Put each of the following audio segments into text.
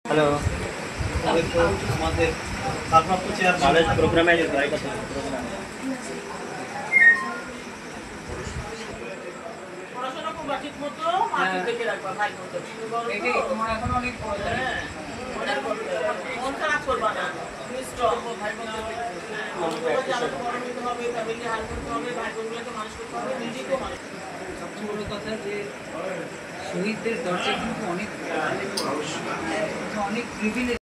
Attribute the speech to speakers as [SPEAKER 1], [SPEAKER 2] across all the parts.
[SPEAKER 1] Hello, আমাদের ভারপ্রাপ্ত chairman প্রোগ্রামে
[SPEAKER 2] ঠিক মতো মাটি থেকে রাখবা ভাই তোমার এখন অনেক মন খারাপ করবা না, ভাই
[SPEAKER 3] সবচেয়ে বড় কথা যে শহীদদের দরজা কিন্তু অনেক প্রিভিলেজ।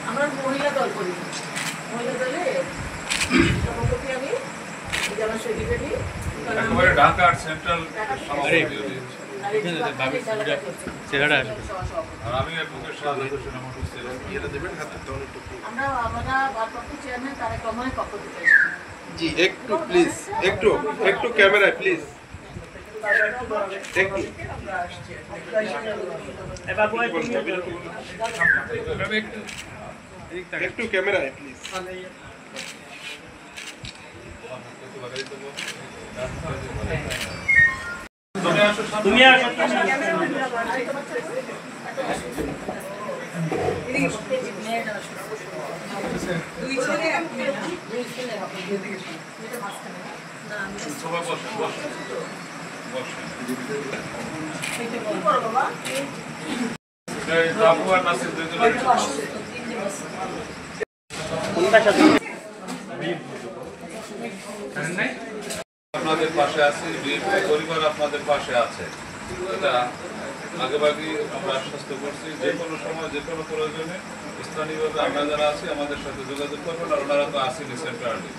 [SPEAKER 2] আমরা মহিলা দল করি, মহিলা দলে সভাপতি আমি, আমার সেক্রেটারি
[SPEAKER 4] ঢাকা সেন্ট্রাল আমি
[SPEAKER 2] আমরা ভারপ্রাপ্ত চেয়ারম্যান তারেক রহমানের পক্ষ থেকে
[SPEAKER 5] জি একটু প্লিজ, একটু ক্যামেরায় প্লিজ, একটু ক্যামেরায় প্লিজ।
[SPEAKER 1] তুমি আসো,
[SPEAKER 4] আপনাদের পাশে আছি, পরিবার আপনাদের পাশে আছে, এটা আগেভাগেই আমরা আশ্বস্ত করছি। যে কোনো সময় যে কোনো প্রয়োজনে স্থানীয়ভাবে আমরা যারা আছি আমাদের সাথে যোগাযোগ করবেন, আর ওনারা তো আসেনি সেন্ট্রালি।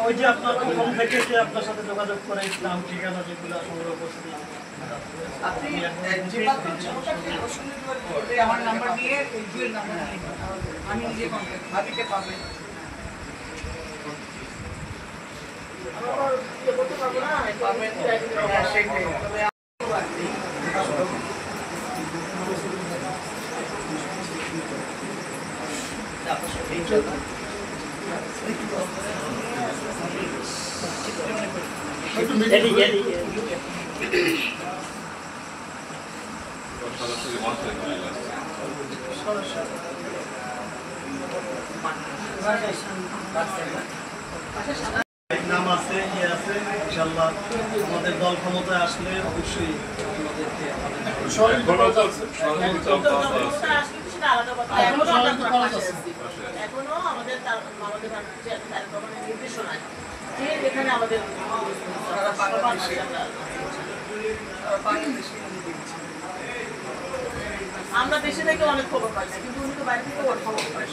[SPEAKER 1] ওই যে আপনার প্রথম থেকে যে আপনার সাথে যোগাযোগ করে ইসলাম ঠিকানা যেগুলো সংগ্রহ করছিলাম,
[SPEAKER 3] আপনি আমার নাম্বার দিয়ে জুয়েল নাম্বার আমি নিজে কন্ট্যাক্ট ভাবিকে পাবেন।
[SPEAKER 1] নাম আছে, ইয়ে আছে, ইনশাআল্লাহ আমাদের দল ক্ষমতায় আসলে অবশ্যই আমাদেরকে
[SPEAKER 2] এখনো আমাদের নির্দেশনায় যে এখানে আমাদের আমরা দেশে থেকে অনেক খবর পাই না, কিন্তু উনি তো বাইরে থেকে অনেক খবর পাই।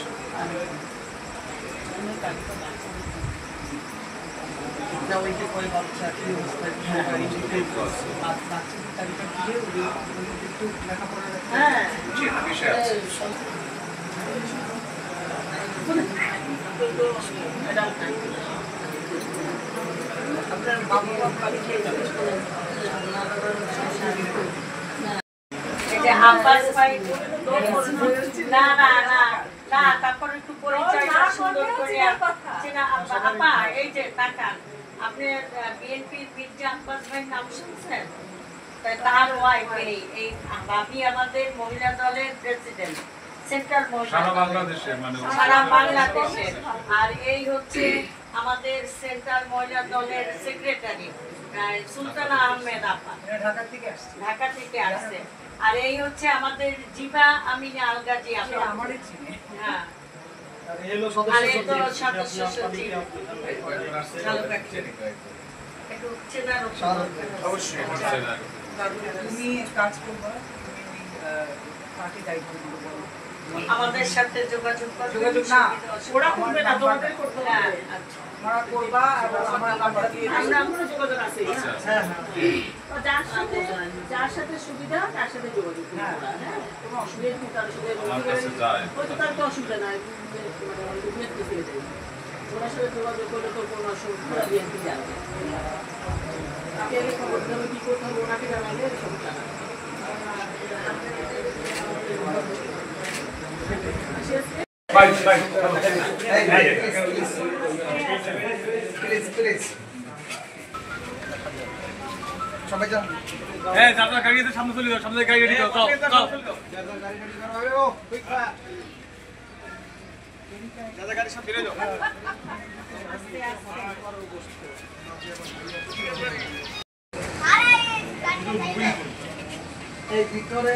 [SPEAKER 2] আপনার বাবু বাড়ি খেয়ে যাবে না না না না, তারপর একটু পরিচয়টা সুন্দর করে আপা এই যে তাকান, আপনি বিএনপির মির্জা আব্বাস ভাইয়ের নাম শুনছেন? তার ওয়াইফ এই ভাবি আমাদের মহিলা দলের প্রেসিডেন্ট সেন্ট্রাল
[SPEAKER 4] সারা বাংলাদেশে, মানে
[SPEAKER 2] সারা বাংলাদেশে। আর এই হচ্ছে আমাদের সেন্ট্রাল মহিলা দলের সেক্রেটারি সুলতানা আহমেদ আপা, ঢাকা থেকে আসছে। আর এই হচ্ছে আমাদের জিবা আমিনা আলগাজি আপা, হ্যাঁ, আর এই তো সদস্য সচিব
[SPEAKER 3] তুমি কাজ করবা, পার্টি দায়িত্ব
[SPEAKER 2] আমাদের সাথে যোগাযোগ
[SPEAKER 3] না
[SPEAKER 2] ওরা করবে না, তোমাদের করতে হবে।
[SPEAKER 3] আমরা করবা এবং আমরা নাম্বার দিয়ে
[SPEAKER 2] আমরা যোগাযোগ আছে, হ্যাঁ হ্যাঁ, যার সাথে সুবিধা তার সাথে যোগাযোগ করা, হ্যাঁ কোনো অসুবিধা নেই, তার সাথে ওই তো তার তো অসুবিধা নাই, ওনার সাথে যোগাযোগ করলে তো কোনো অসুবিধা বিএনপি জানবে, আপনি আগে খবর দেবেন কি করতে হবে ওনাকে জানালে সব জানাবে।
[SPEAKER 3] সবাই যান।
[SPEAKER 6] যারা গাড়ি আছে সামনে চলে যাও, সামনে গাড়ি রেডি করো, যাও যাও।
[SPEAKER 3] এই ভিতরে